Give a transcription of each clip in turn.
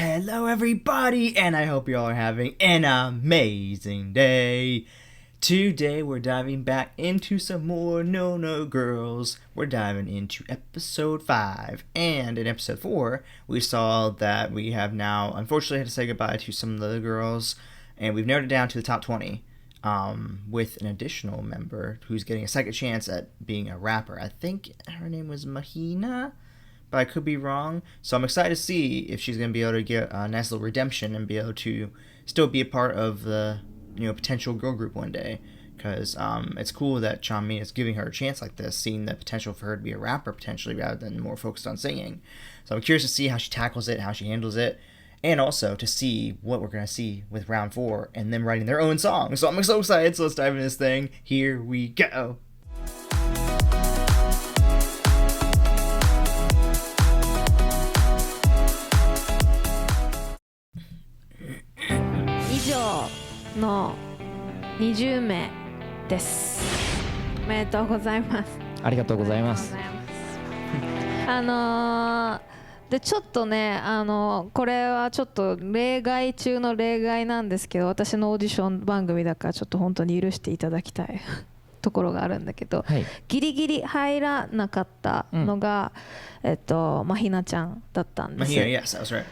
Hello everybody, and I hope you all are having an amazing day. Today we're diving back into some more No No Girls. We're diving into episode 5, and in episode 4 we saw that we have now unfortunately had to say goodbye to some of the other girls, and we've narrowed it down to the top 20 with an additional member who's getting a second chance at being a rapper. I think her name was Mahina, but I could be wrong. So I'm excited to see if she's going to be able to get a nice little redemption and be able to still be a part of the potential girl group one day. Because it's cool that CHANMINA is giving her a chance like this, seeing the potential for her to be a rapper potentially rather than more focused on singing. So I'm curious to see how she tackles it, how she handles it, and also to see what we're going to see with round 4 and them writing their own song. So I'm so excited. So let's dive into this thing. Here we go. No 20名です。おめでとうございます。ありがとうございます。でちょっとねこれはちょっと例外中の例外なんですけど、私のオーディション番組だからちょっと本当に許していただきたいところがあるんだけど、はい、ギリギリ入らなかったのが、マヒナちゃんだったんですよ。Mahina, yes, that was right.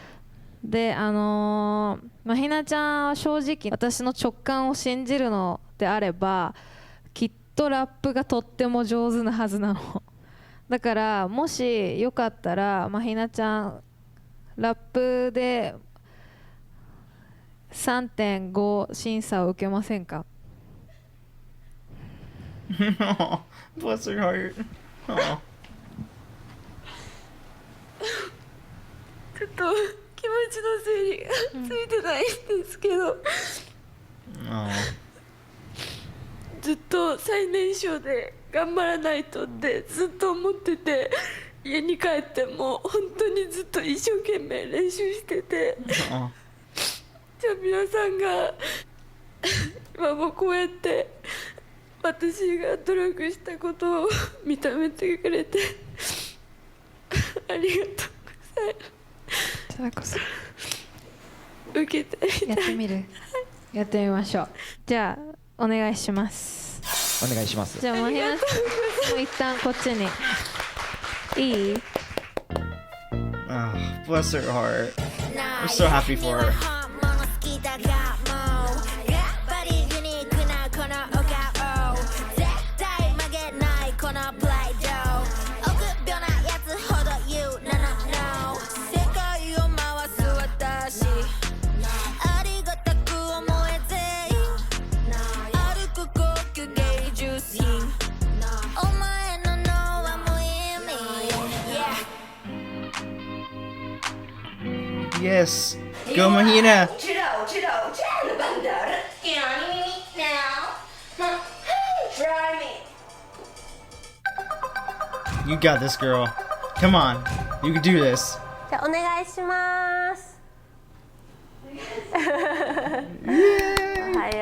でマヒナちゃんは正直私の直感を信じるのであればきっとラップがとっても上手なはずなの。だからもしよかったらマヒナちゃんラップで 3.5 審査を受けませんか？Bless her heart. ちょっと気持ちの整理がついてないんですけど、ずっと最年少で頑張らないとってずっと思ってて、家に帰っても本当にずっと一生懸命練習してて、じゃあ皆さんが今もこうやって私が努力したことを認めてくれてありがとうございます。それこそ受けてみたい。やってみる？やってみましょう。じゃあお願いします。お願いします。じゃあマヒナさんもう一旦こっちにいい？Bless her heart. I'm so happy for her. Yes, go Mahina. You got this, girl. Come on, you can do this. じゃあお願いします。おはよ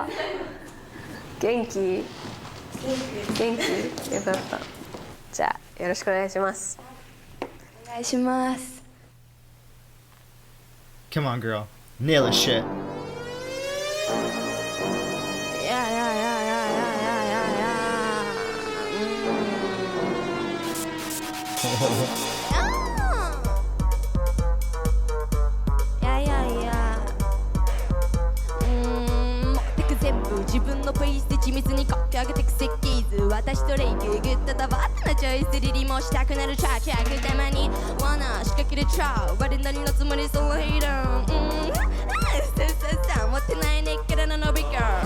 う。元気？元気？よかった。じゃあよろしくお願いします。お願いします。Come on, girl. Nail this shit.自分のペースで緻密に書き上げてく設計図、私とレイググッドとボットのチョイスリリもしたくなるチャーチャーたまに罠仕掛けるチャー我なりのつもりそのヘイダンさ持ってないねっからの伸びかは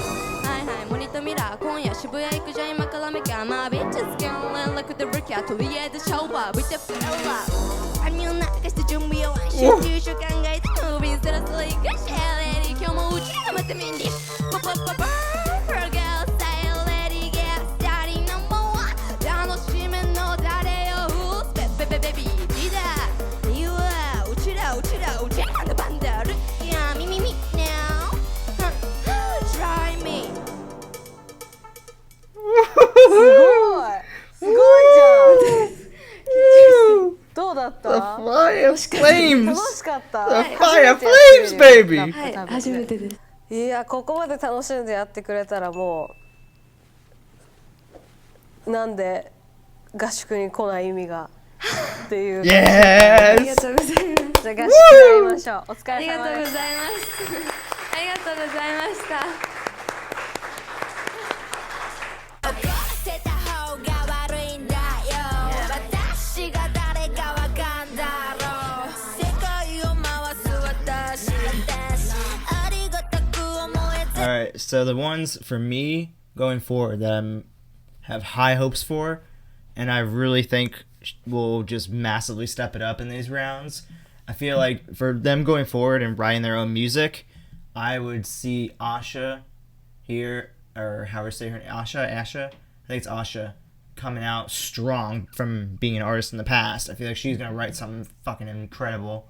いはいモニターミラー今夜渋谷行くじゃ今からメカまあビッチスキャン連絡でブリキャーとりあえずシャワー with the flower 髪を流して準備を集中書考えてムービーそろそろ行くシェアレディ今日もうちがまたメンディパパパパThe flying flames! 楽しかった。 The 初 fire めてやって flames, くれる baby! はい初めてです。いやここまで楽しんでやってくれたらもうなんで合宿に来ない意味がっていう。ありが Yes! とうございます。じゃあ合宿やりましょう。お疲ありれ様です。がとうございます。ありがとうございました。怒ってた方が悪いんだよ私が誰かわかんだろう世界を回す私ですありがたく思えて Alright, so the ones for me going forward that I have high hopes for, and I really think will just massively step it up in these rounds. I feel like for them going forward and writing their own music, I would see Asha here, or how we say her name, Asha? I think it's Asha, coming out strong from being an artist in the past. I feel like she's gonna write something fucking incredible.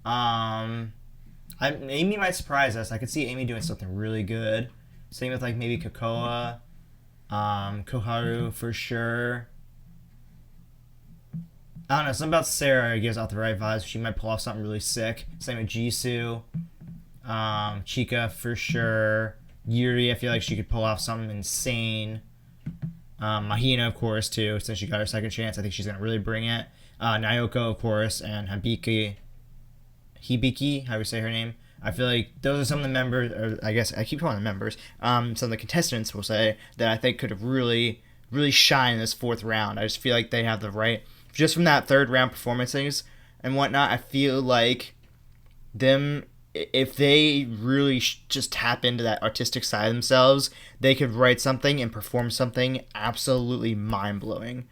Amy might surprise us. I could see Amy doing something really good. Same with like maybe Kokoa, Koharu for sure. I don't know, something about Sarah gives out the right vibes. She might pull off something really sick. Same with Jisoo. Chika for sure. Yuri, I feel like she could pull off something insane. Mahina, of course, too, since she got her second chance. I think she's going to really bring it. Naoko, of course, and Hibiki, how do we say her name? I feel like those are some of the members, or I guess I keep calling them members, some of the contestants, will say, that I think could have really, really shine in this fourth round. I just feel like they have the right... Just from that third round performances and whatnot, I feel like them, if they really just tap into that artistic side of themselves, they could write something and perform something absolutely mind-blowing.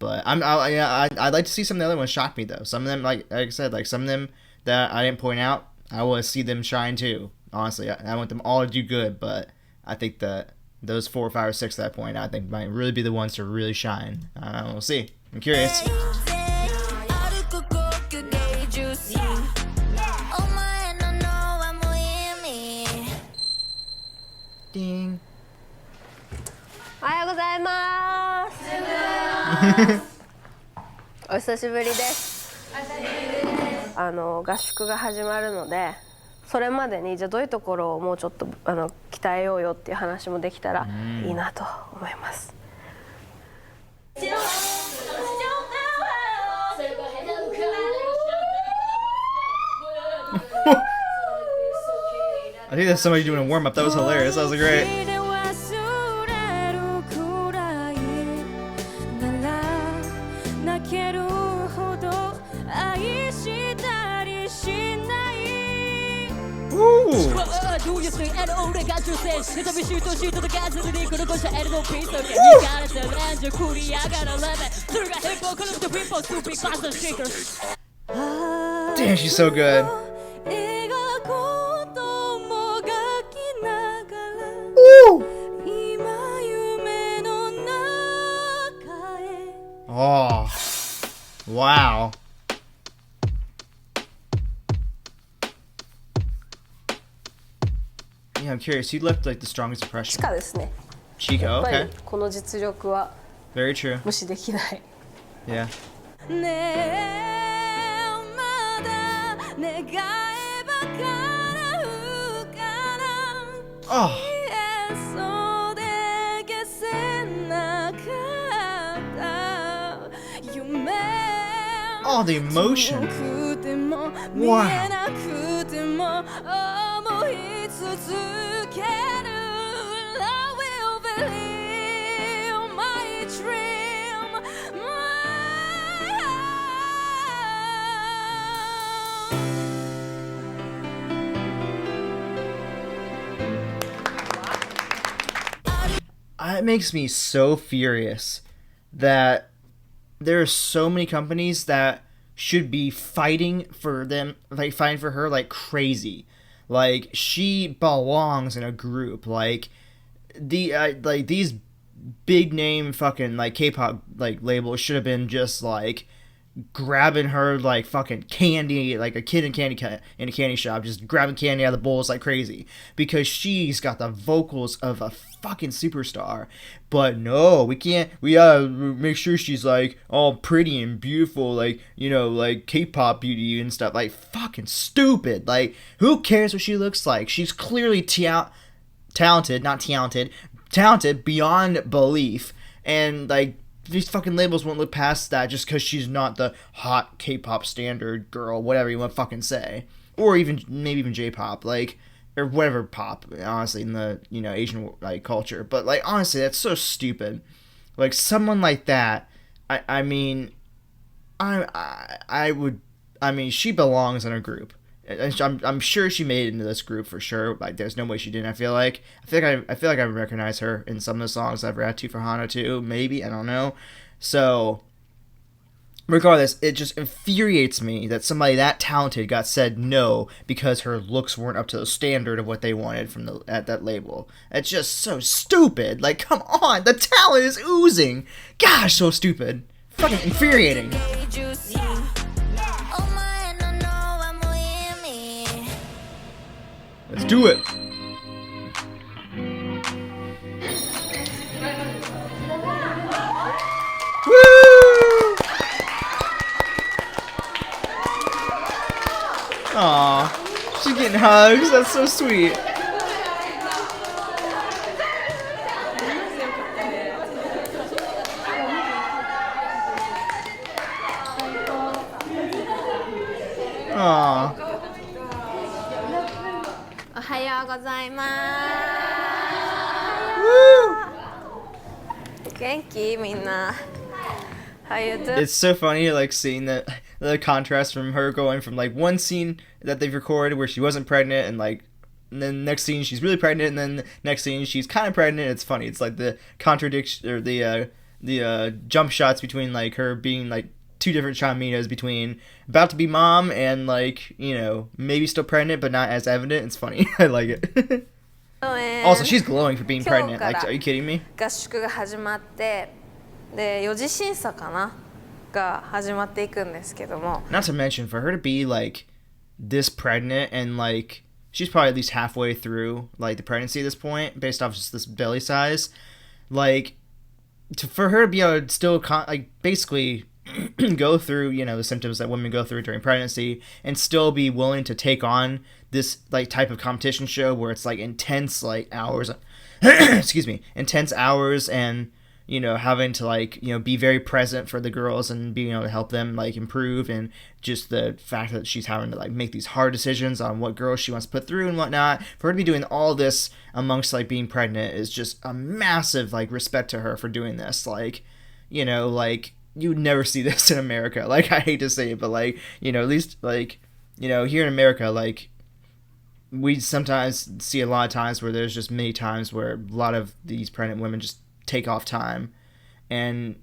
But I'd like to see some of the other ones shock me, though. Some of them, like I said, like some of them that I didn't point out, I want to see them shine too. Honestly, I want them all to do good, but I think that those 4, 5, or 6 at that point, I think might really be the ones to really shine. We'll see. I'm curious. Ding. おはようございます。お久しぶりです。合宿が始まるので、それまでにじゃあどういうところをもうちょっと鍛えようよっていう話もできたらいいなと思います。I think that's somebody doing a warm-up. That was hilarious. That was great. Damn, she's so good. Woo! Oh, wow. Yeah, I'm curious. Who left like the strongest チ impression? カですね。 Chico, やっぱり okay. この実力は Very true. 無視できない。 Yeah. まだ願えば叶うから Oh. そうで消せなかった夢 Oh, the emotion. 遠くても見え Wow. なくても思い続ける I will believe my dream my It makes me so furious that there are so many companies that should be fighting for them, like fighting for her like crazy. Like she belongs in a group. Like like these big name fucking like K-pop like labels should have been just like grabbing her like fucking candy, like a kid in a candy shop, just grabbing candy out of the bowls like crazy, because she's got the vocals of a fucking superstar. But no, we gotta make sure she's like all pretty and beautiful, like, you know, like K-pop beauty and stuff. Like, fucking stupid. Like, who cares what she looks like? She's clearly talented beyond belief, and like, these fucking labels won't look past that just because she's not the hot K-pop standard girl, whatever you want to fucking say. Or even, maybe even J-pop, like, or whatever pop, honestly, in the, you know, Asian, like, culture. But, like, honestly, that's so stupid. Like, someone like that, I mean, she belongs in a group. I'm sure she made it into this group for sure. Like, there's no way she didn't. I feel like I recognize her in some of the songs I've read to for Hana too. Maybe, I don't know. So, regardless, it just infuriates me that somebody that talented got said no because her looks weren't up to the standard of what they wanted from at that label. It's just so stupid. Like, come on, the talent is oozing. Gosh, so stupid. Fucking infuriating. Let's do it. Woo! Aw, she's getting hugs. That's so sweet. Aw. おはようございます。元気みんな。How you doing? It's so funny, like, seeing the contrast from her going from like one scene that they've recorded where she wasn't pregnant, and like, and then next scene she's really pregnant, and then next scene she's kind of pregnant. It's funny. It's like the contradiction, or the jump shots between like her being like two different CHANMINAs, between about to be mom and, like, you know, maybe still pregnant but not as evident. It's funny. I like it. Also, she's glowing for being pregnant. Like, are you kidding me? 合宿が始まって、で4次審査かなが始まっていくんですけども。 Not to mention, for her to be like this pregnant, and like she's probably at least halfway through like the pregnancy at this point, based off just this belly size, like, for her to be able to still like basically go through, you know, the symptoms that women go through during pregnancy, and still be willing to take on this like type of competition show where it's like intense, like hours excuse me, intense hours, and, you know, having to, like, you know, be very present for the girls and being able to help them like improve, and just the fact that she's having to like make these hard decisions on what girls she wants to put through and whatnot. For her to be doing all this amongst like being pregnant is just a massive like respect to her for doing this. Like, you know, like, you would never see this in America. Like, I hate to say it, but like, you know, at least like, you know, here in America, like, we sometimes see a lot of times where there's just many times where a lot of these pregnant women just take off time, and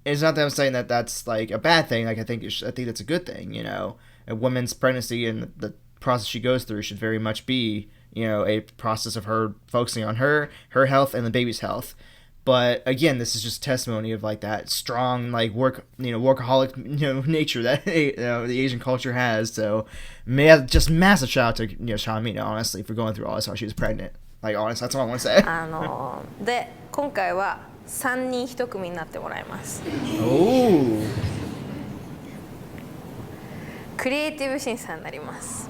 it's not that I'm saying that that's like a bad thing. Like, I think that's a good thing. You know, a woman's pregnancy and the process she goes through should very much be, you know, a process of her focusing on her health and the baby's health. But again, this is just testimony of like that strong, like, workaholic, you know, nature that, you know, the Asian culture has. So, just massive shout out to, you know, CHANMINA, honestly, for going through all this while she was pregnant. Like, honestly, that's all I want to say. で今回は3人1組になってもらいます。 Oh. クリエイティブ審査になります。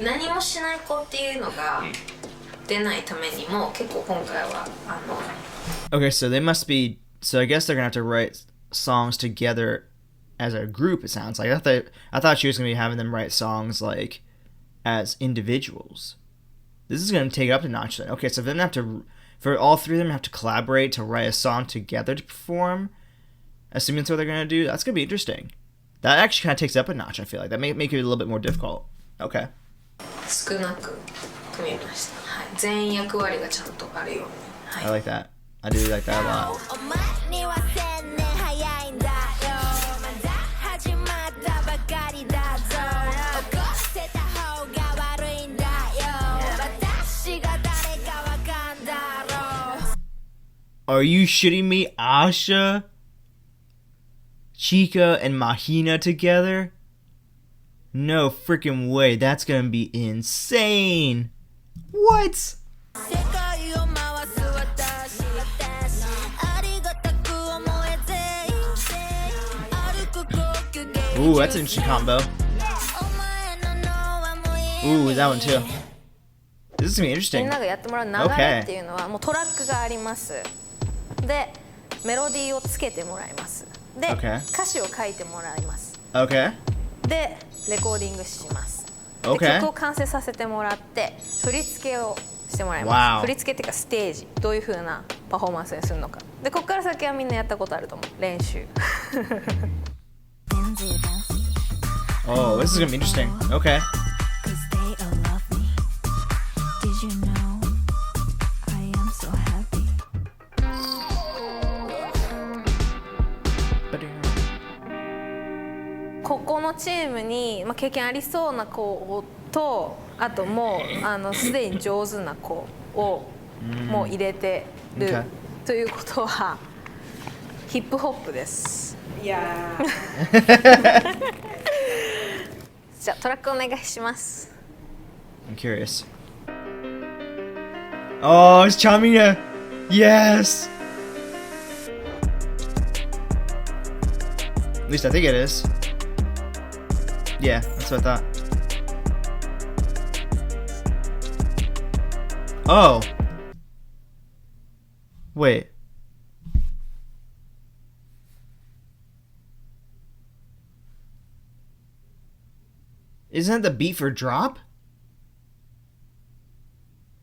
何もしない子っていうのが出ないためにも結構今回はOkay, so they must be. So I guess they're gonna have to write songs together as a group. It sounds like I thought she was gonna be having them write songs like as individuals. This is gonna take it up a notch then. Okay, so then they have to, for all three of them, have to collaborate to write a song together to perform. Assuming that's what they're gonna do, that's gonna be interesting. That actually kind of takes it up a notch. I feel like that may make it a little bit more difficult. Okay. 少なく組みました。はい、全員役割がちゃんとあるように。はい、 I like that. I do like that a lot. お前には1000年早いんだよ。まだ始まったばかりだぞ。怒ってた方が悪いんだよ。私が誰かわかんだろ Are you shitting me? Asha, Chica, and Mahina together? No freaking way. That's gonna be insane. What? Ooh, that's an interesting combo. Ooh, that one too. This is gonna be み interesting. んながやってもらう流れっていうのはもうトラックがあります。でメロディーをつけてもらいます。で、Okay. 歌詞を書いてもらいます。 Okay. でレコーディングします。で Okay. 曲を完成させてもらって振り付けをしてもらいます。 Wow. 振り付けっていうかステージどういう風なパフォーマンスにするのか。でここから先はみんなやったことあると思う。練習。Oh, this is gonna be interesting. Okay. But ここのチームに、まあ、経験ありそうな子とあともうすでに上手な子をもう入れてる Okay. ということはヒップホップです。いやじゃあトラックお願いします。 I'm curious. Oh, it's CHANMINA. Yes. At least I think it is. Yeah, that's what I thought. Oh. Wait. Isn't that the beat for drop?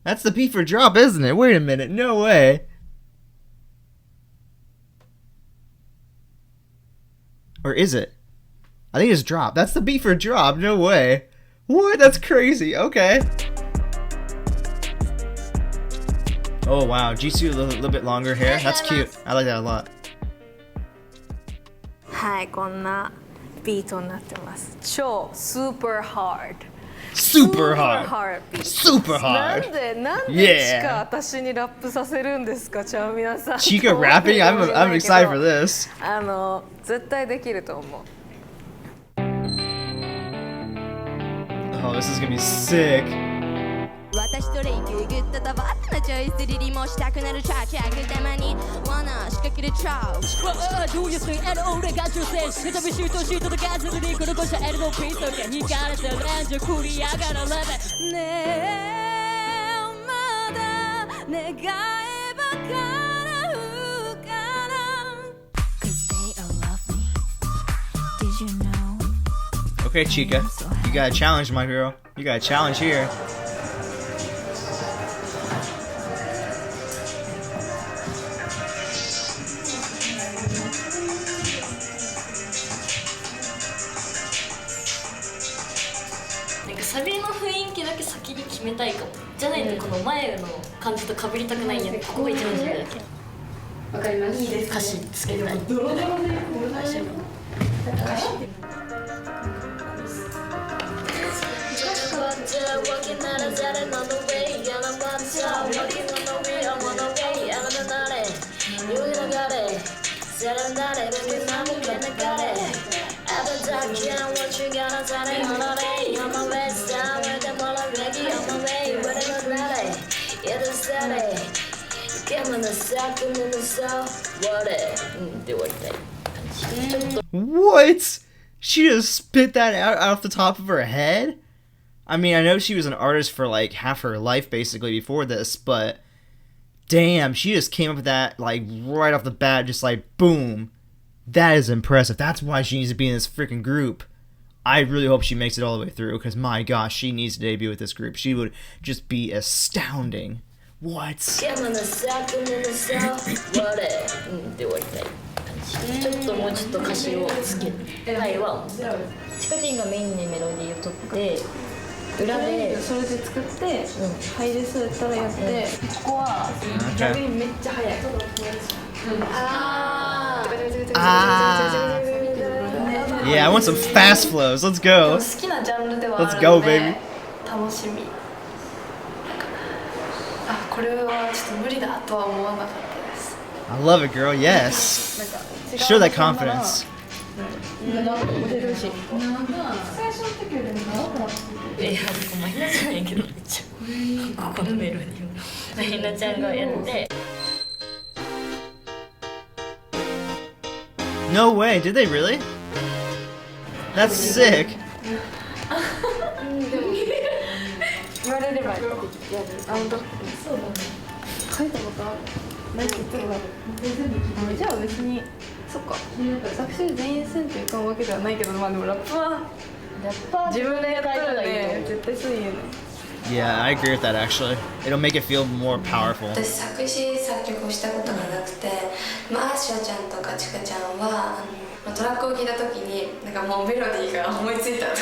That's the beat for drop, isn't it? Wait a minute. No way. Or is it? I think it's drop. That's the beat for drop. No way. What? That's crazy. Okay. Oh, wow. Jisoo a little bit longer hair. That's cute. I like that a lot. はいこんなビートになってます。超 super hard Super hard. hard beat Super なん hard. で Yeah. チカ私にラップさせるんですかちゃんみなさん。 Chica rapping? I'm excited for this. 絶対できると思う。 Oh, this is gonna be sick. 私とレイクグッドとバットなチョイスリリもしたくなるチャーチャーたまに罠仕掛けるチャーどういうスイング俺が女性シュートビシュートシートとガズルリこの5社 L のピストルが引かれてレンジクリアがられてねえまだ願えば叶うかな Cause they all love me Did you know Okay, Chica. You got a challenge, my girl. You got a challenge here. Like サビの雰囲気だけ先に決めたいかも。じゃないとこの前の感じと被りたくないんや。ここが一番重要だけど。わかります。いいです。歌詞つけたい。ドロドロで歌詞。What? She just spit that out off the top of her head? I mean, I know she was an artist for like half her life basically before this, but damn, she just came up with that like right off the bat, just like boom. That is impressive. That's why she needs to be in this freaking group. I really hope she makes it all the way through, because my gosh, she needs to debut with this group. She would just be astounding. What? ちょっともうちょっと歌詞をつけたいはチカティンがメインにメロディーを取って裏でそれで作って入れそうやったらやってここは逆にめっちゃ速い。Yeah, I want some fast flows. Let's go. 好きなジャンルではある Let's の go, で baby. 楽しみ。あ、これはちょっと無理だとは思わなかったです。I love it, girl. Yes. Show that confidence. マヒナじゃないけどめっちゃここのメロディーをマヒナちゃんがやって。 No way, did they really? That's sick. 言われればやる。本当。そうだね。書いたことある。何言ってるだろう。じゃあ別にそっか。作詞全員せんといかんわけではないけど、まあでもラップは自分でやったらね絶対そう言うね。 Yeah, I agree with that actually. It'll make it feel more powerful. 私作詞作曲をしたことがなくて、アーシャちゃんとかチカちゃんはトラックを聴いた時になんかもうメロディーが思いついたとか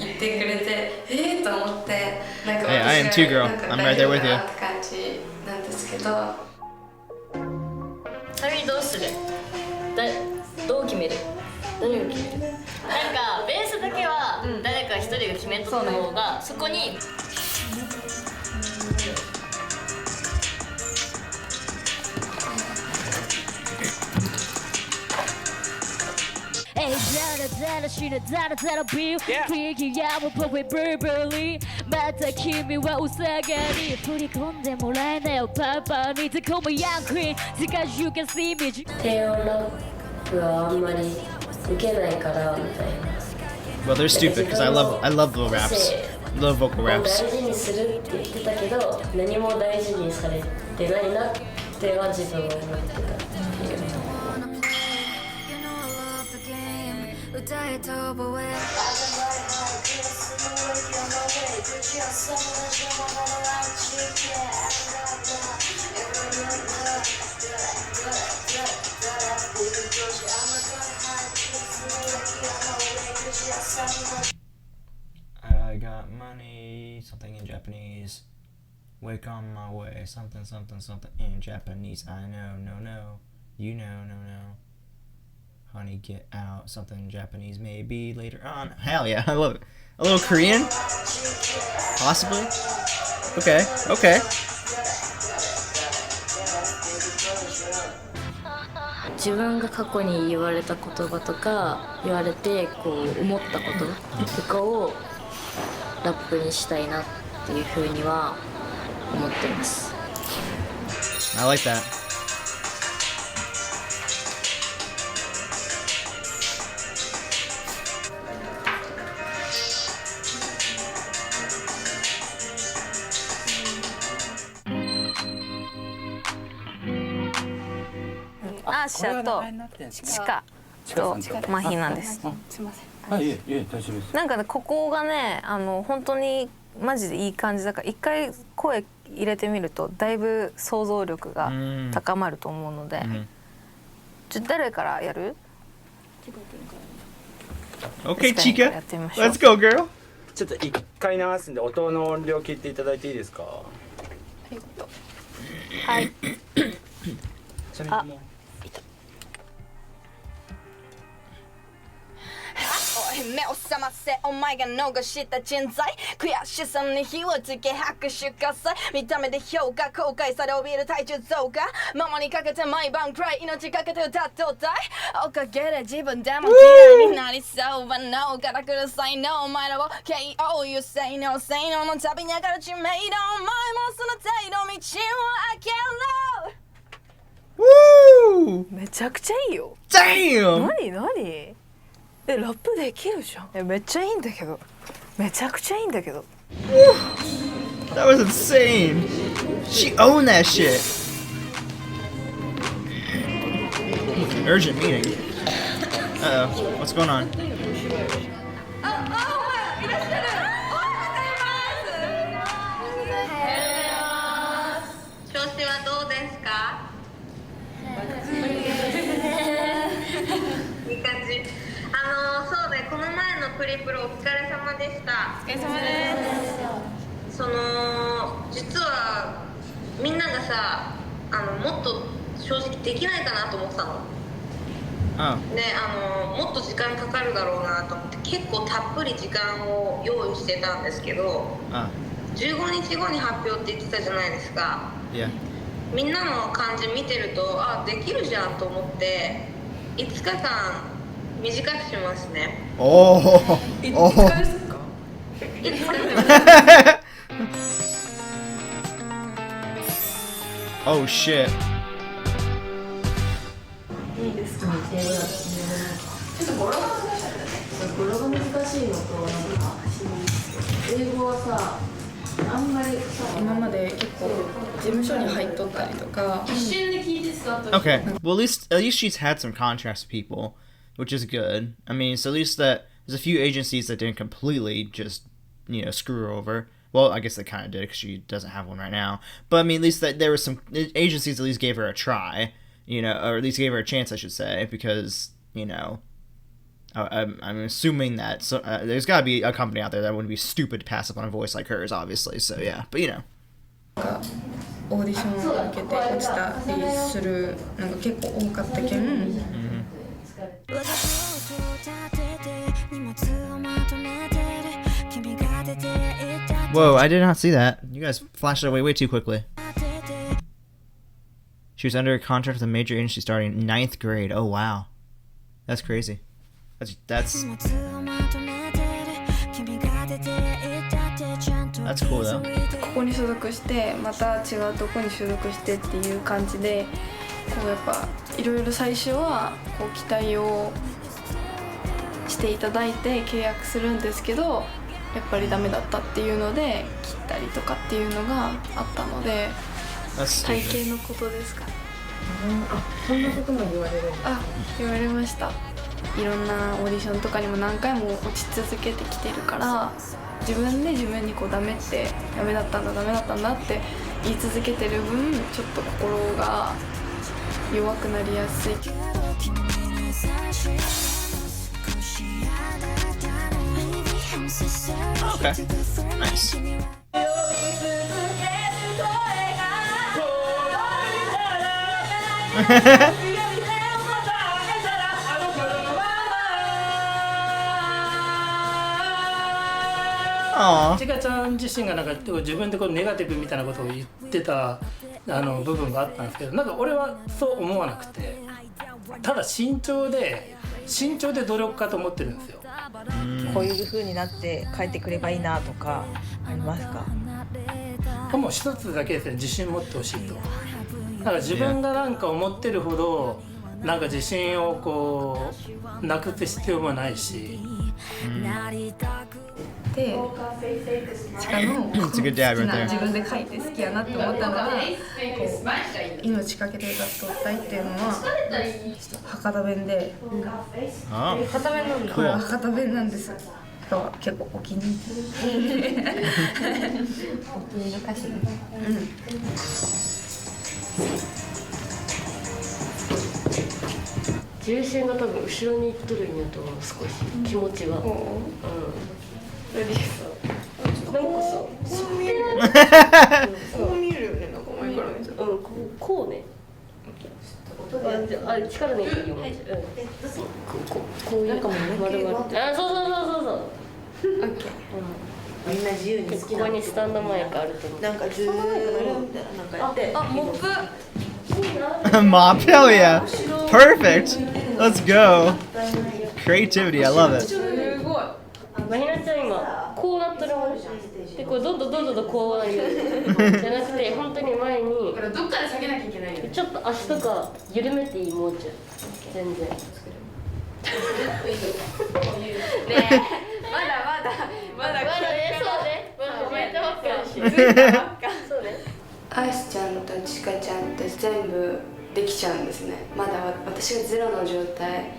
言ってくれて、と思ってなんか私 Hey, I am too, girl. I'm right there with you. って感じなんですけど。ちなみにどうする？どう決める？誰が決める？なんかベースだけは誰か一人が決めとった方が、そこにザラしなザラザラビューフィギュアもポップブルブリーまた君はお下がり取り込んでもらえなよパパにてこもヤンクイーン because you can see me 低音ラップはあんまり受けないからみたいな Well, they're stupid because I love the raps. Love vocal 大 raps. 事にするって言ってたけど何も大事にされてないなっては自分は思ってたっていう歌えと覚え I got money, something in Japanese. Wake on my way, something, something, something in Japanese. I know, no, no. You know, no, no. Honey, get out, something in Japanese, maybe later on. Hell yeah, I love it. A little Korean? Possibly? Okay, okay. 自分が過去に言われた言葉とか言われてこう思ったこととかをラップにしたいなっていうふうには思ってます。 I like that.アーシャとチカとマヒナです。すみません。いえ大丈夫です。なんかねここがね本当にマジでいい感じだから一回声入れてみるとだいぶ想像力が高まると思うので、誰からやる？Okay, Chica. Let's go, girl. ちょっと一回流すんで音の音量切っていただいていいですか？はい。ちなみにもう目を覚ませお前が逃した人材悔しさに火をつけ拍手喝采見た目で評価後悔され怯える体重増加ママにかけて毎晩くらい命かけて歌っておたいおかげで自分でも嫌いになりそうは No から来る才能お前らを KO You say no say no の旅ながら知名度お前もその程度道を開けろ Woo! めちゃくちゃいいよ。Damn! 何？ラップできるじゃん。めっちゃいいんだけど。めちゃくちゃいいんだけど。That was insane. She owned that shit. Urgent meeting. Uh-oh. What's going on? 調子はどうですか？いい感じ。そうね、この前のプリプロお疲れ様でした。お疲れ様です。実はみんながさ、もっと正直できないかなと思ってたの。で、もっと時間かかるだろうなと思って結構たっぷり時間を用意してたんですけど、15日後に発表って言ってたじゃないですか。Yeah. みんなの感じ見てるとあできるじゃんと思って5日間短くしますね。Oh. Oh. Oh shit. いいですか。ちょっと語呂が難しいのと英語はさあんまり今まで結構事務所に入っとったりとか。Okay. Well, at least she's had some contracts with people, which is good. I mean, so at least that there's a few agencies that didn't completely just, screw her over. Well, I guess they kind of did because she doesn't have one right now. But I mean, at least that there were some agencies at least gave her a try, or at least gave her a chance, I should say, because I'm assuming that there's got to be a company out there that wouldn't be stupid to pass up on a voice like hers, obviously. So yeah, but オーディションを受けて落ちたりするのが結構多かったけん。Whoa, I did not see that. You guys flashed it away way too quickly. She was under a contract with a major agency starting 9th grade. Oh wow. That's crazy. That's cool though. ここに所属してまた違うとこに所属してっていう感じでこうやっぱいろいろ最初はこう期待をしていただいて契約するんですけどやっぱりダメだったっていうので切ったりとかっていうのがあったので体型のことですか。そんなことも言われるんですか。言われました。いろんなオーディションとかにも何回も落ち続けてきてるから自分で自分にこうダメだったんだって言い続けてる分ちょっと心が弱くなりやすい。Okay. Nice.ちかちゃん自身がなんか自分でこうネガティブみたいなことを言ってた部分があったんですけどなんか俺はそう思わなくてただ慎重で努力家と思ってるんですよ。こういう風になって帰ってくればいいなとかありますか。もう一つだけですね自信持ってほしいと。だから自分がなんか思ってるほどなんか自信をこうなくす必要もないし。で、チカの好きな自分で書いて好きやなって思ったので命かけて歌っとったいっていうのは博多弁でこれは博多弁なんです。結構お気に入りお気に入り歌詞重心が多分後ろにいっとるんやと思う少し気持ちが。なんかさ、そう見るよね、なんか前から見てた。こうね。あ、力抜いていいよ。こういうかもね。丸々。あ、そう。オッケー。みんな自由に好きな。ここにスタンドマイクあると思う。なんかズーンみたいななんかやって。あ、モップ。Mop, hell yeah. Perfect. Let's go. Creativity, I love it. マヒナちゃん今こうなってるもんでこうどんどんこうなるじゃなくて本当に前にどっかで下げなきゃいけないよちょっと足とか緩めていいもうちょい全然ねえまだそうねアイスちゃんとチカちゃんって全部できちゃうんですね。まだ私がゼロの状態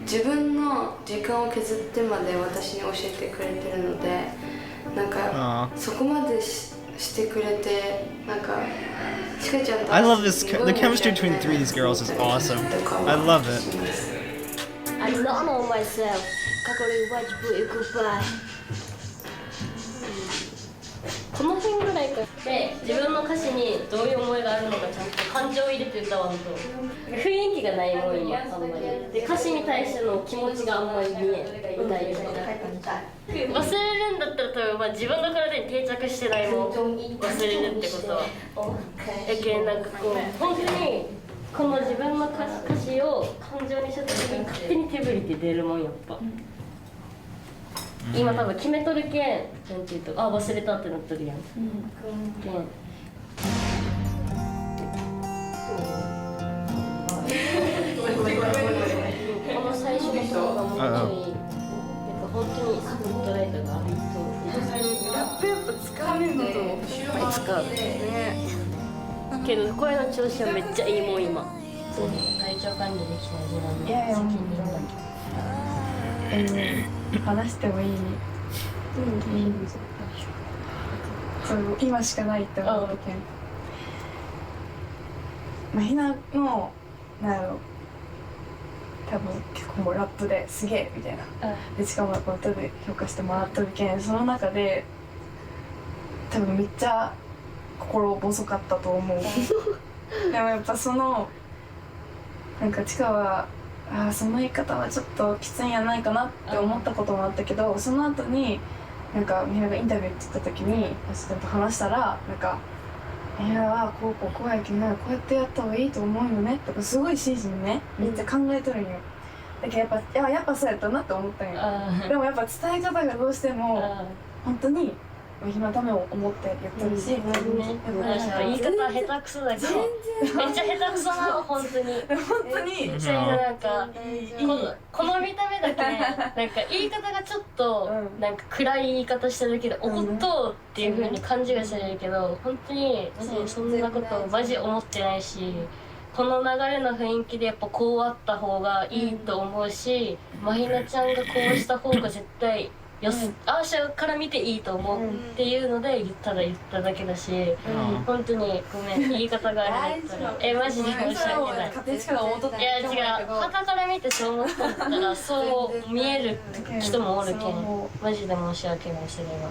自分の時間を削ってまで私に教えてくれてるのでなんかそこまでしてくれてなんかチカちゃんと I love this. The chemistry between the three of these girls is awesome. I love it. I don't know myself. 過去に watch boy goodbye. この辺ぐらいかで自分の歌詞にどういう思いがあるのかちゃんと感情を入れて歌わんと雰囲気がないもん今あんまりで歌詞に対しての気持ちがあんまり見え歌い忘れるんだったら多分、自分の体に定着してないもん忘れるってことはだけどなんかこう本当にこの自分の歌詞を感情にした時に勝手に手振りって出るもんやっぱ、今多分決めとるけんなんていうと忘れたってなっとるやん、この最初の方がもうちょい本当にスポットライトが浴びとラップやっぱ使うのと使うねけど声の調子はめっちゃいいもん今体調管理できない自分の責任だけ話してもいい？いいそう今しかないって思うけん。マヒナのなんやろ多分結構もうラップですげえみたいな、でしかも歌で評価してもらっとるけんその中で多分めっちゃ心細かったと思うでもやっぱそのなんかチカはその言い方はちょっときついんやないかなって思ったこともあったけど、その後になんかみんながインタビューって言った時にアシスタントと話したらなんかこうやけんこうやってやった方がいいと思うよねとかすごい真摯にねめっちゃ考えとるんよ。だけどやっぱそうやったなって思ったんよ。でもやっぱ伝え方がどうしても本当にマヒナのためを思ってやってるし、言い方下手くそだけどめっちゃ下手くそなの本当にそれでなんかこの見た目だけねなんか言い方がちょっとなんか暗い言い方してるけど怒っとうっていう風に感じがされるけど本当にそんなことマジ思ってないし、この流れの雰囲気でやっぱこうあった方がいいと思うし、マヒナちゃんがこうした方が絶対アーシャから見ていいと思うっていうので言っただけだし、本当にごめん言い方があれだったらマジで申し訳ない。いや違う、旗から見てそう思ったらそう見える人もおるけんマジで申し訳ないそれは。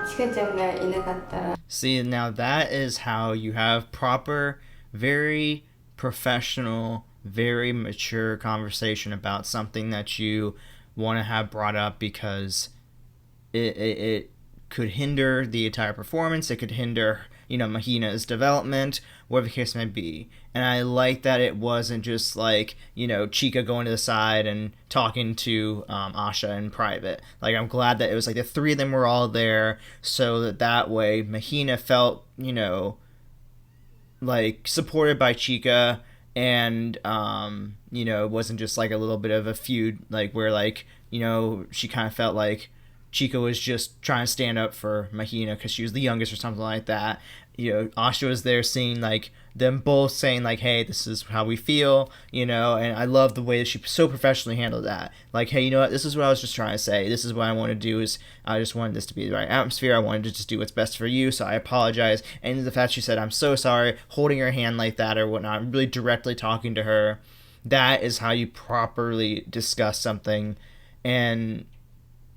チカちゃんがいなかったら See, now that is how you have proper, very professional, very mature conversation about something that you want to have brought up because it could hinder the entire performance. It could hinder, Mahina's development, whatever the case may be. And I like that it wasn't just like, Chica going to the side and talking to Asha in private. Like, I'm glad that it was like the three of them were all there so that way Mahina felt, like supported by Chica. And, it wasn't just like a little bit of a feud, like where like, she kind of felt like Chica was just trying to stand up for Mahina because she was the youngest or something like that. Asha was there seeing like them both saying like, hey, this is how we feel, and I love the way that she so professionally handled that. Like, hey, you know what, this is what I was just trying to say. This is what I want to do is I just wanted this to be the right atmosphere. I wanted to just do what's best for you, so I apologize. And the fact she said, I'm so sorry, holding her hand like that or whatnot, really directly talking to her, that is how you properly discuss something in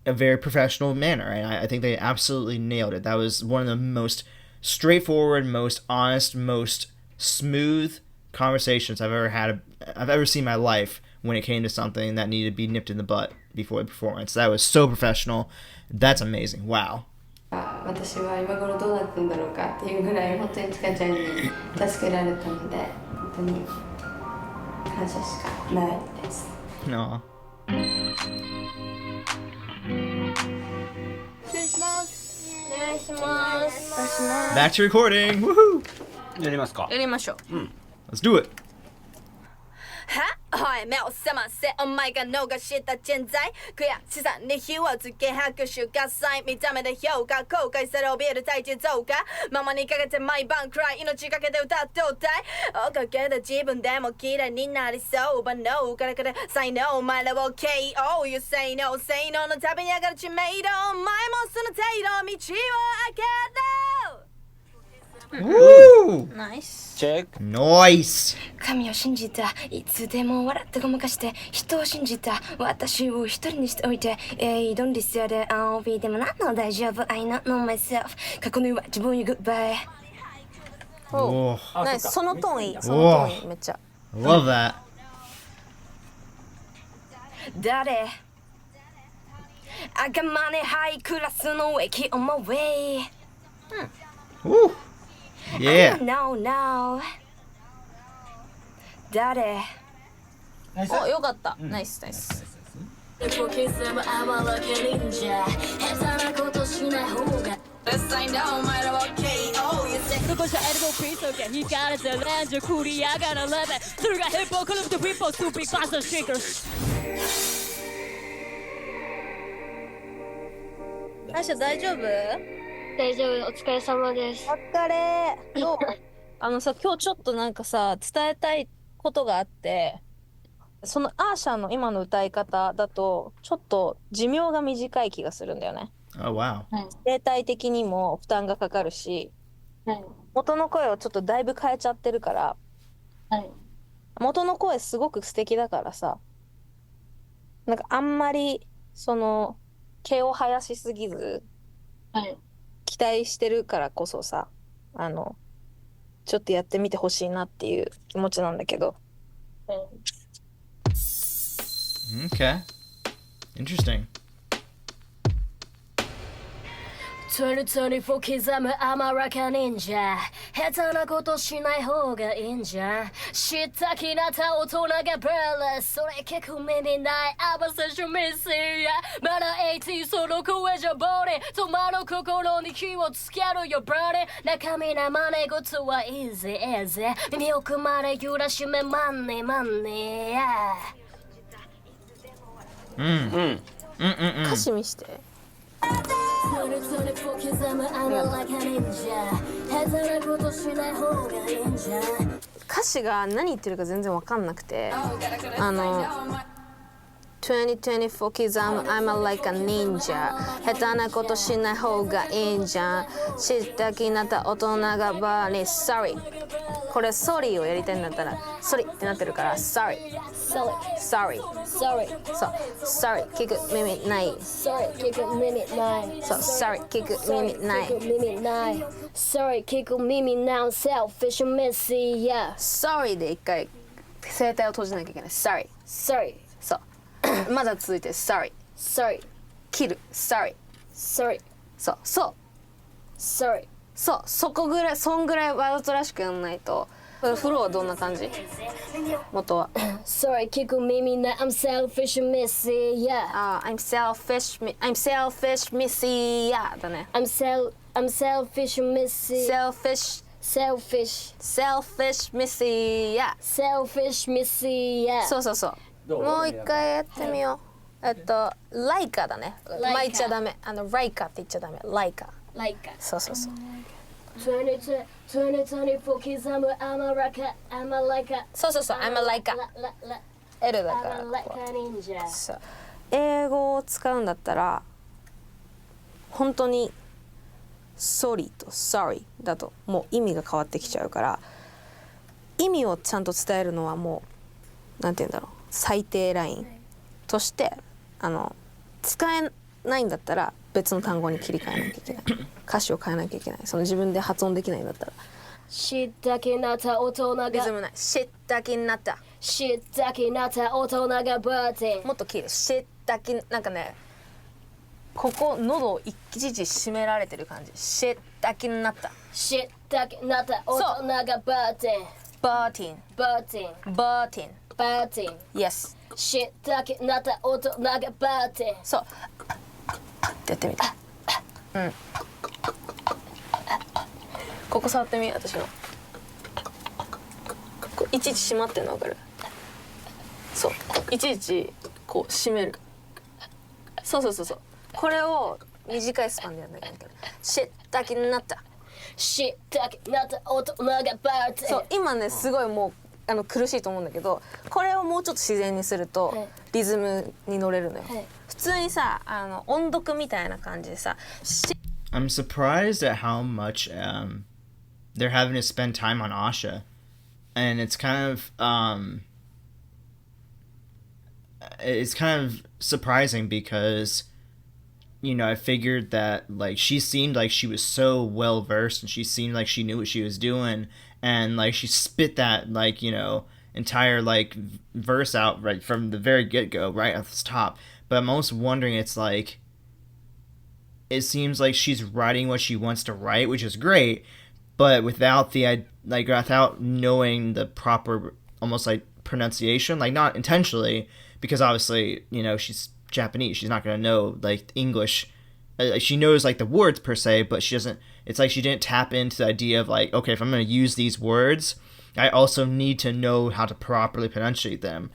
a very professional manner. And I think they absolutely nailed it. That was one of the most straightforward, most honest, most smooth conversations I've ever seen in my life when it came to something that needed to be nipped in the butt before the performance. That was so professional. That's amazing. Wow. 私は今頃どうなったんだろうかっていうぐらい本当にチカちゃんに助けられたので本当に感謝しかないです。No. 失礼します。お願いします。Back to recording. Woohoo! やりますか。やりましょう。Let's do it. おい目を覚ませお前が逃した人材悔しさに火をつけ拍手喝采見た目で評価後悔され怯える体重増加ママにかけて毎晩くらい命かけて歌っておったいおかげで自分でも嫌いになりそう万能からかで才能お前らを KO You say no say no の旅に上がる知名度お前もその程度道を開けろ Woo! ナイス。チェック。Nice. 神を信じた、いつでも笑ってごまかして人を信じた、私を一人にしておいて、Don't listen to I'll be でもなんの大丈夫 I not know myself 過去のは自分に Goodbye。 Oh, ナイス。そのトーンいい。そのトーンいい。めっちゃ。 I love that. 誰赤マネハイクラスの駅 on my way。 Woo. Yeah. No No 誰お、よかった。ナイスナイス。アシャ大丈夫？大丈夫、お疲れ様です。お疲れ。どう？今日ちょっとなんかさ、伝えたいことがあって、そのアーシャの今の歌い方だとちょっと寿命が短い気がするんだよね。Oh, wow. 声帯的にも負担がかかるし、元の声をちょっとだいぶ変えちゃってるから、元の声すごく素敵だからさ、なんかあんまりその毛を生やしすぎず、期待してるからこそさ、ちょっとやってみてほしいなっていう気持ちなんだけど。Okay. Interesting. 2024刻む甘らか忍者下手なことしない方がいいんじゃん知った気なった大人がブレスそれ結構耳ない合わせしミスやまだ80その声じゃボディ止まる心に火をつけるよブラディ中身な真似事はイージーイージー耳奥まで揺らしめマンネーマンネー歌詞見して。歌詞が何言ってるか全然わかんなくて、2024 刻む I'm like a ninja 下手なことしない方がいいんじゃん知った気になった大人がバーに Sorry これ Sorry をやりたいんだったら Sorry ってなってるから Sorry Sorry そう Sorry 聞く耳ない Sorry 聞く耳ないそう Sorry 聞く耳ない Sorry 聞く耳ない Selfish messy yeah Sorry で一回声帯を閉じなきゃいけない Sorry そうまだ続いて Sorry 切る Sorry そうそこぐらいそんぐらいわざとらしくやんないと。フローはどんな感じ？元は Sorry 聞く耳ない I'm selfish messy yeah I'm selfish missy yeah だね I'm selfish messy selfish missy yeah selfish messy yeah そうもう一回やってみよう。ライカだね。巻いちゃダメ。ライカって言っちゃダメ。ライカ。そう。2024刻む甘らかそう I'm a like L だからそう英語を使うんだったら本当に sorry と sorry だともう意味が変わってきちゃうから意味をちゃんと伝えるのはもうなんて言うんだろう最低ラインとして使えないんだったら別の単語に切り替えなきゃいけない歌詞を変えなきゃいけないその自分で発音できないんだったら知った気になった大人がリズムない知った気になった大人がバーテンもっとキー知った気なんかねここ喉をいちいち締められてる感じ知った気になった知った気になった大人がバーテンバーティン Yes 知った気になった大人がバーテンそうってやってみてここ触ってみ私のいちいち閉まってんの分かるそういちいちこう閉めるそうこれを短いスパンでやんなきゃいけない知った気になった大人がバーテンそう今ねすごいもう苦しいと思うんだけどこれをもうちょっと自然にするとリズムに乗れるのよ、普通にさ音読みたいな感じでさI'm surprised at how much they're having to spend time on Asha, and it's kind of surprising because, you know, I figured that, like, she seemed like she was so well versed, and she seemed like she knew what she was doing, and, like, she spit that, like, you know, entire, like, verse out right from the very get-go, right at the top. But I'm almost wondering, it's like, it seems like she's writing what she wants to write, which is great, but without without knowing the proper, almost like, pronunciation, like, not intentionally, because obviously, you know, she's Japanese, she's not going to know, like, English. She knows, like, the words per se, but she doesn't, it's like she didn't tap into the idea of, like, okay, if I'm going to use these words, I also need to know how to properly pronunciate them,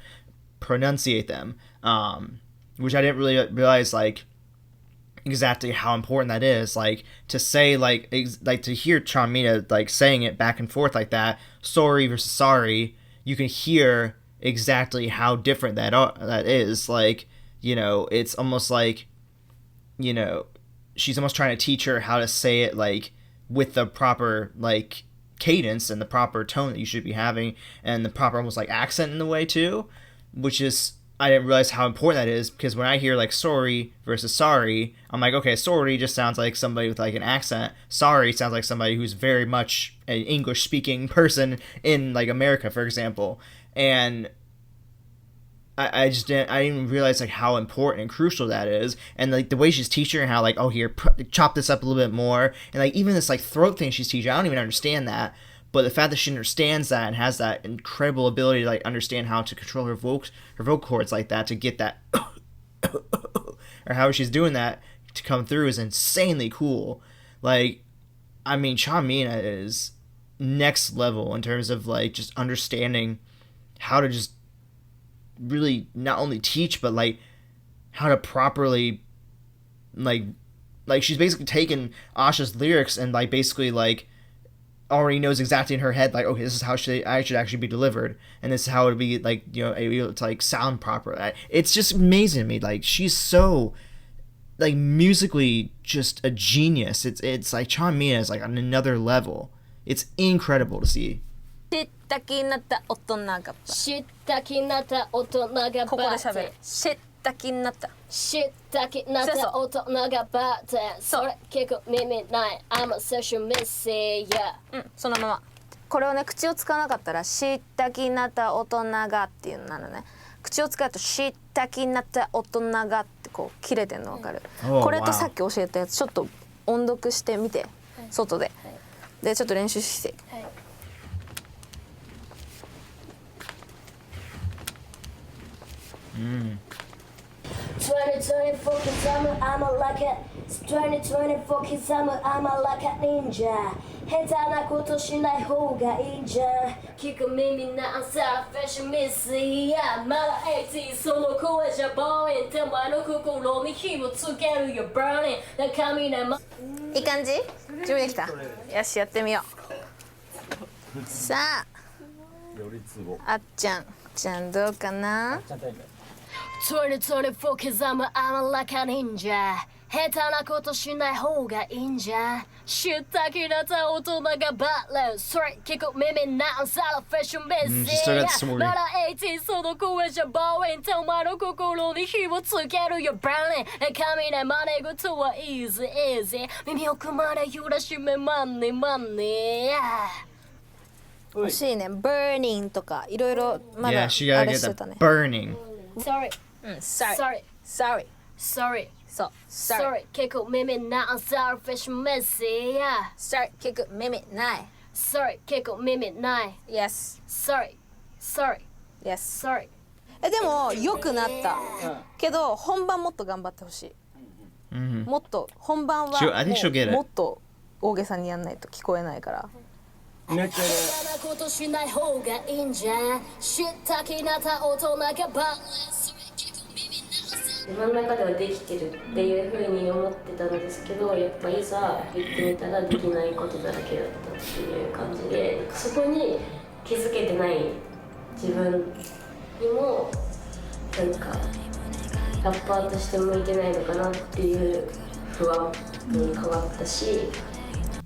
which I didn't really realize, like, exactly how important that is. Like, to say, like to hear CHANMINA, like, saying it back and forth like that, sorry versus sorry, you can hear exactly how different that is. Like, you know, it's almost like, you know, she's almost trying to teach her how to say it, like, with the proper, like, cadence and the proper tone that you should be having, and the proper almost, like, accent in the way too, which is, I didn't realize how important that is, because when I hear, like, sorry versus sorry, I'm like, okay, sorry just sounds like somebody with, like, an accent. Sorry sounds like somebody who's very much an English-speaking person in, like, America, for example. And I didn't realize, like, how important and crucial that is. And, like, the way she's teaching her how, like, oh, here, chop this up a little bit more. And, like, even this, like, throat thing she's teaching, I don't even understand that. But the fact that she understands that and has that incredible ability to, like, understand how to control her vocal cords like that, to get that or how she's doing that to come through, is insanely cool. Like, I mean, CHANMINA is next level in terms of, like, just understanding how to just really not only teach, but, like, how to properly, like she's basically taken Asha's lyrics and, like, basically, like, already knows exactly in her head, like, okay, this is how I should actually be delivered, and this is how it would be, like, you know, able to, like, sound proper. It's just amazing to me. Like, she's so, like, musically just a genius. It's like CHANMINA is, like, on another level. It's incredible to see. 知った気になった大人が知った気になった大人がここで喋る知った気になった知った気になった大人がバーテンそれ結構耳ない I'm a social messenger そのままこれをね口を使わなかったら知った気になった大人がっていうのなのね口を使うと知った気になった大人がってこう切れてんの分かる、これとさっき教えたやつちょっと音読してみて、外ででちょっと練習して、2024 cause I'm a like a 2024 cause I'm a like a ninja 下手なことしない方がいいんじゃん聞く耳なさファッションミスいやまだ80その声じゃボーイン手前の心に火をつけるよ burning 中身ないいい感じ準備できたよしやってみようさああっちゃんどうかな2024 cause I'm a like a ninja 下手なことしない方がいいんじゃ知った気だった大人がバレるそれ聞く耳なんさらファッションメッセージまだ80その声じゃボーイン手前の心に火をつけるよ burning 中身ない真似事は easy easy 耳奥まで揺らしめ money money 欲しいね burning とかいろいろまだあれしてたね burning sorry sorryそう sorry 結構耳ないさファッションメッセージ sorry 結構耳ない sorry 結構耳ない yes sorry yes sorry でも良くなったけど本番もっと頑張ってほしいもっと本番はもっと大げさにやんないと聞こえないから下手なことしない方がいいんじゃ知った気なった大人がバ自分の中ではできてるっていうふうに思ってたんですけどやっぱいざ言ってみたらできないことだらけだったっていう感じでそこに気づけてない自分にもなんかラッパーとして向いてないのかなっていう不安に変わったし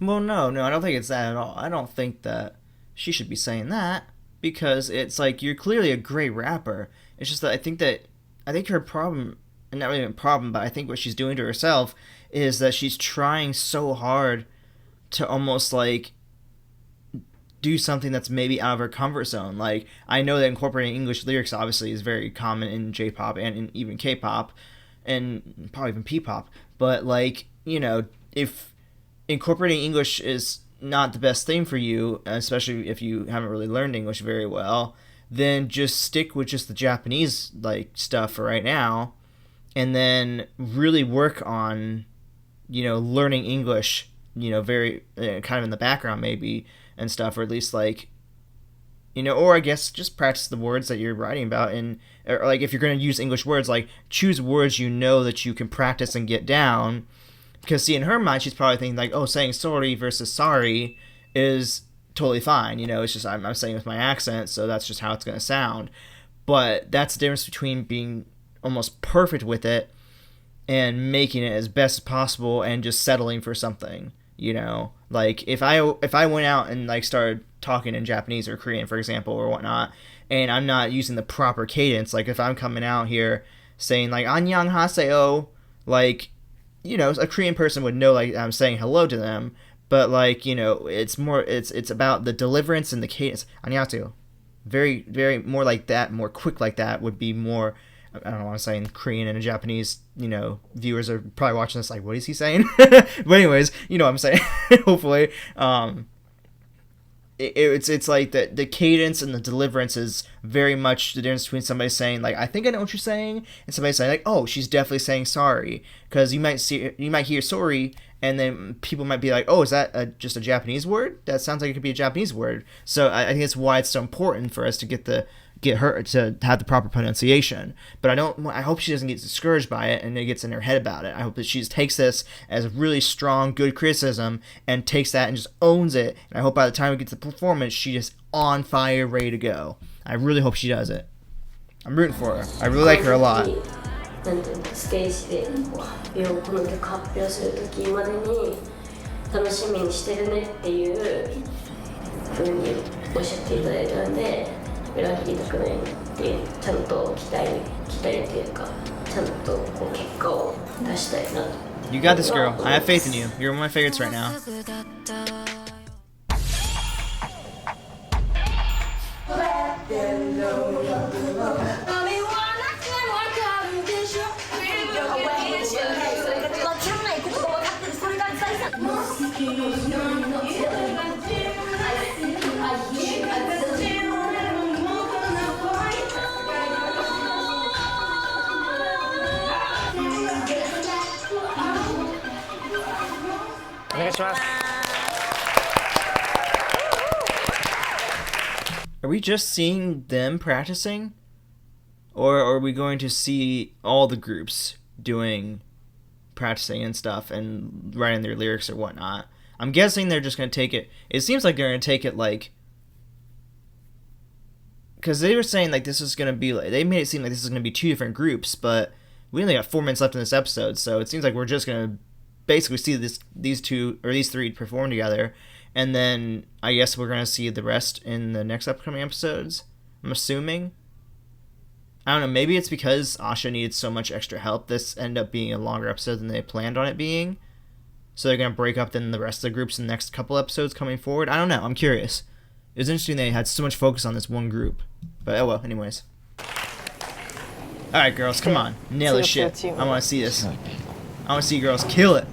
Well, no, I don't think it's that at all. I don't think that she should be saying that, because it's like, you're clearly a great rapper. It's just that I think her problem, and not really a problem, but I think what she's doing to herself is that she's trying so hard to almost like do something that's maybe out of her comfort zone. Like, I know that incorporating English lyrics obviously is very common in J-pop and in even K-pop and probably even P-pop, but like, you know, if incorporating English is not the best thing for you, especially if you haven't really learned English very well, then just stick with just the Japanese like stuff for right now, and then really work on, you know, learning English, you know, very kind of in the background maybe and stuff, or at least like, you know, or I guess just practice the words that you're writing about, and or like if you're going to use English words, like choose words you know that you can practice and get down. Because, see, in her mind, she's probably thinking, like, oh, saying sorry versus sorry is totally fine. You know, it's just I'm saying it with my accent, so that's just how it's going to sound. But that's the difference between being almost perfect with it and making it as best as possible and just settling for something, you know? Like, if I went out and, like, started talking in Japanese or Korean, for example, or whatnot, and I'm not using the proper cadence, like, if I'm coming out here saying, like, annyeonghaseyo, like, you know, a Korean person would know, like, I'm saying hello to them, but, like, you know, it's about the deliverance and the cadence. Annyeonghaseyo. Very, very more like that, more quick like that would be more, I don't know what I'm saying, Korean and Japanese, you know, viewers are probably watching this like, what is he saying? But anyways, you know what I'm saying, hopefully. It's like the cadence and the deliverance is very much the difference between somebody saying, like, I think I know what you're saying, and somebody saying, like, oh, she's definitely saying sorry. Because you might hear sorry, and then people might be like, oh, is that just a Japanese word? That sounds like it could be a Japanese word. So I think that's why it's so important for us to get her to have the proper pronunciation. But I hope she doesn't get discouraged by it and it gets in her head about it. I hope that she just takes this as a really strong, good criticism and takes that and just owns it. And I hope by the time we get to the performance, she's just on fire, ready to go. I really hope she does it. I'm rooting for her. I really like her a lot. なんていうの、ステージでこの曲発表する時までに楽しみにしてるねっていう風におっしゃっていただいたので、裏切りたくないってちゃんと期待っていうか、ちゃんとこう結果を出したいなと。You got this, girl. I have faith in you. You're one of my favorites right now. Are we just seeing them practicing? Or are we going to see all the groups doing practicing and stuff and writing their lyrics or whatnot? I'm guessing they're just going to take it. It seems like they're going to take it like, because they were saying like this is going to be like, they made it seem like this is going to be two different groups, but we only got 4 minutes left in this episode, so it seems like we're just going to basically see these three perform together, and then I guess we're going to see the rest in the next upcoming episodes, I'm assuming. I don't know, maybe it's because Asha needed so much extra help, this ended up being a longer episode than they planned on it being. So they're going to break up then the rest of the groups in the next couple episodes coming forward. I don't know, I'm curious. It was interesting they had so much focus on this one group. But oh well, anyways. Alright girls, come on. Nail this shit. I want to see this. I want to see you girls kill it.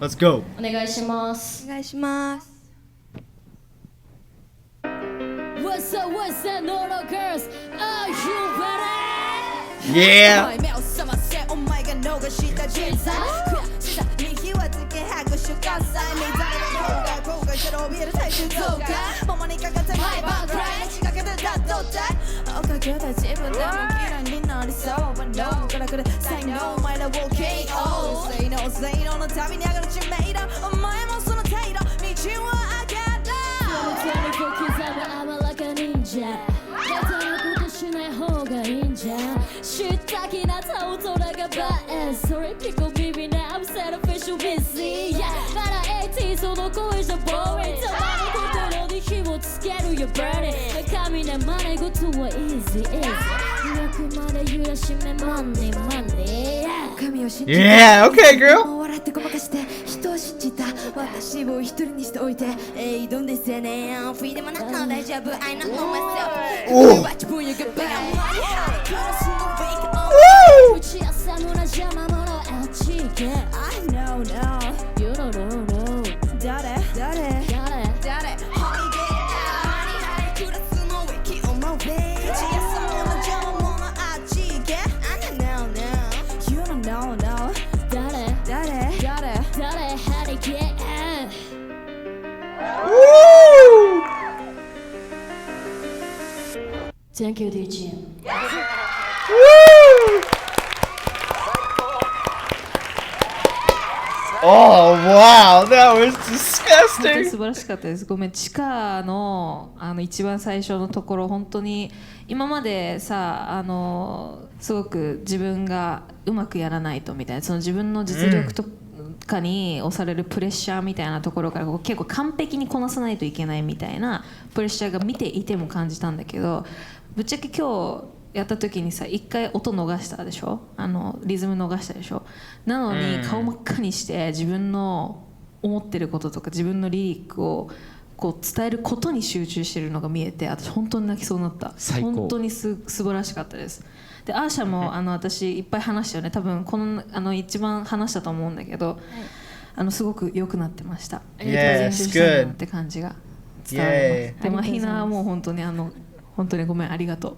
Let's go. お願いします。お願いします。 What's up, what's up, No No Girls? Are you ready? Yeah. Sorry, people, baby, now I'm set official busy. Yeah, but I 80s その声じゃ boring たまに心に火をつけるよ burning 中身な真似事は easy easy 開くまで揺らしめ money money Yeah, okay, girl. 笑ってごまかして人を信じた私を一人にしておいて挑んでせねフリーでもなの大丈夫 I know myself バチ分野がバン打ち朝のな邪魔者あっち行け I know no You don't know誰誰誰 Holiday クラスの上気を回れ打ち朝のな邪魔者あっち行け I know no You don't know no 誰誰誰誰 Holiday Thank you DJ Oh wow, that was 本当に disgusting. 素晴らしかったです。ごめん、地下の一番最初のところ、本当に今までさすごく自分がうまくやらないとみたいな、その自分の実力とかに押されるプレッシャーみたいなところからこう結構完璧にこなさないといけないみたいなプレッシャーが見ていても感じたんだけど、ぶっちゃけ今日やった時にさ、一回音逃したでしょ、リズム逃したでしょ。なのに顔真っ赤にして自分の思ってることとか自分のリリックをこう伝えることに集中してるのが見えて、私本当に泣きそうになった。最高。本当に素晴らしかったです。でアーシャも私いっぱい話したよね。多分この一番話したと思うんだけど、すごく良くなってました。練習したなって感じが伝わります。でマヒナはもう本当に本当にごめん、ありがとう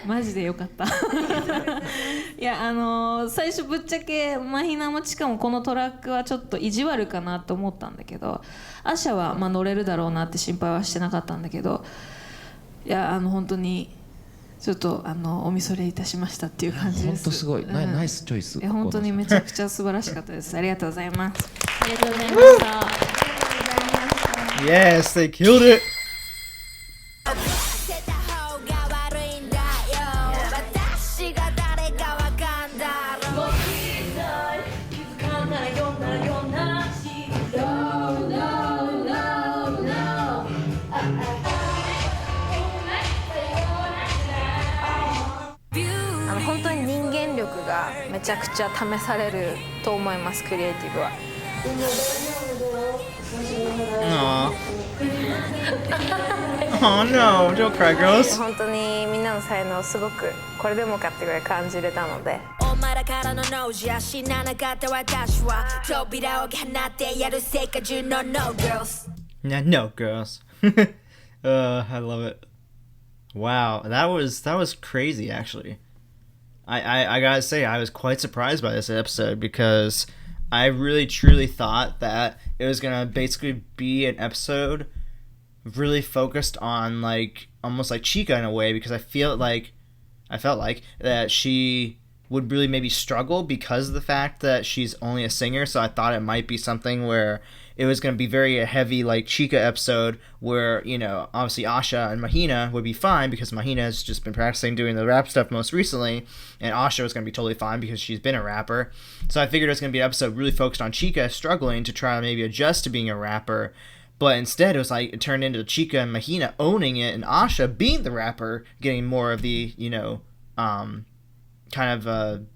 マジでよかったいや最初ぶっちゃけマヒナもチカもこのトラックはちょっと意地悪かなと思ったんだけど、アシャは乗れるだろうなって心配はしてなかったんだけど、いや本当にちょっとおみそれいたしましたっていう感じです。本当すごい、ナイスチョイス。本当にめちゃくちゃ素晴らしかったです。ありがとうございます。ありがとうございました Yes, they killed it. .本当に人間力がめちゃくちゃ試されると思います、クリエイティブは。Oh no, don't cry, girls. 本当にみんなの才能すごくこれでもかってぐらい感じれたので。お前らからのノーじゃ死ななかった私は扉を放ってやる世界中の No Girls. Yeah, no, girls. I love it. Wow, that was crazy actually. I gotta say, I was quite surprised by this episode because I really truly thought that it was gonna basically be an episode really focused on like almost like Chica in a way, because I felt like that she would really maybe struggle because of the fact that she's only a singer. So I thought it might be something where it was going to be very a heavy like Chica episode where, you know, obviously Asha and Mahina would be fine because Mahina has just been practicing doing the rap stuff most recently, and Asha was going to be totally fine because she's been a rapper. So I figured it was going to be an episode really focused on Chica struggling to try to maybe adjust to being a rapper. But instead, it was like it turned into Chica and Mahina owning it, and Asha being the rapper, getting more of the, you know, kind of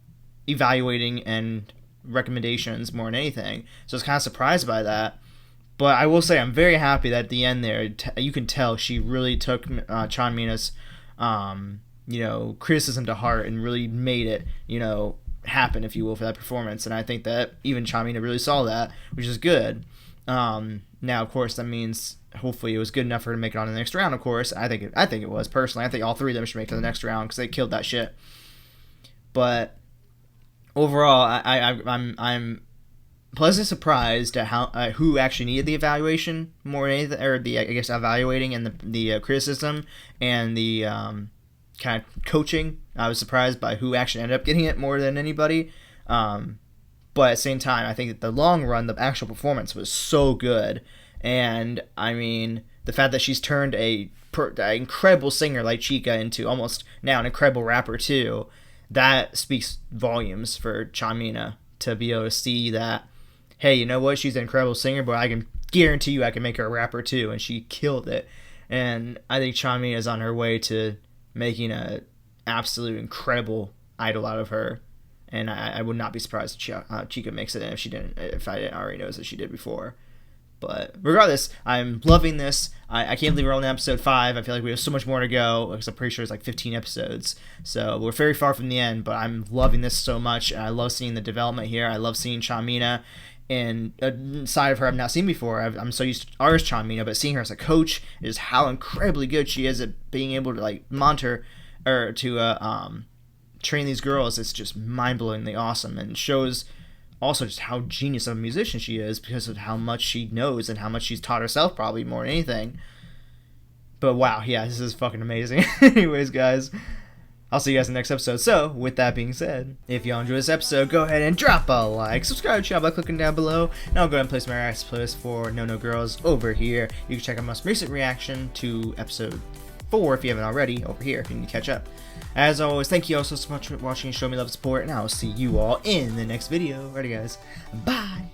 evaluating and recommendations more than anything. So I was kind of surprised by that. But I will say I'm very happy that at the end there, you can tell she really took CHANMINA's, you know, criticism to heart and really made it, you know, happen, if you will, for that performance. And I think that even CHANMINA really saw that, which is good. Now, of course, that means hopefully it was good enough for her to make it on the next round. Of course, I think it was personally. I think all three of them should make it to the next round because they killed that shit. But overall, I'm pleasantly surprised at how who actually needed the evaluation more than anything, or the evaluating and the criticism and the kind of coaching. I was surprised by who actually ended up getting it more than anybody. But at the same time, I think that the long run, the actual performance was so good. And, I mean, the fact that she's turned an incredible singer like Chica into almost now an incredible rapper too, that speaks volumes for CHANMINA to be able to see that, hey, you know what? She's an incredible singer, but I can guarantee you I can make her a rapper too. And she killed it. And I think CHANMINA is on her way to making a absolute incredible idol out of her. And I would not be surprised if Chica makes it in if I didn't already notice that she did before. But regardless, I'm loving this. I can't believe we're on episode 5. I feel like we have so much more to go, because I'm pretty sure it's like 15 episodes. So we're very far from the end, but I'm loving this so much. And I love seeing the development here. I love seeing CHANMINA and a side of her I've not seen before. I'm so used to ours CHANMINA, but seeing her as a coach is how incredibly good she is at being able to like monitor or to train these girls. It's just mind-blowingly awesome, and shows also just how genius of a musician she is because of how much she knows and how much she's taught herself, probably more than anything. But wow, yeah, this is fucking amazing. Anyways, guys, I'll see you guys in the next episode. So, with that being said, if y'all enjoyed this episode, go ahead and drop a like, subscribe to the channel by clicking down below, and I'll go ahead and place my reaction playlist for No No Girls over here. You can check out my most recent reaction to episode 4 if you haven't already over here if you need to catch up. As always, thank you all so much for watching and showing me love and support, and I'll see you all in the next video. Alrighty, guys. Bye!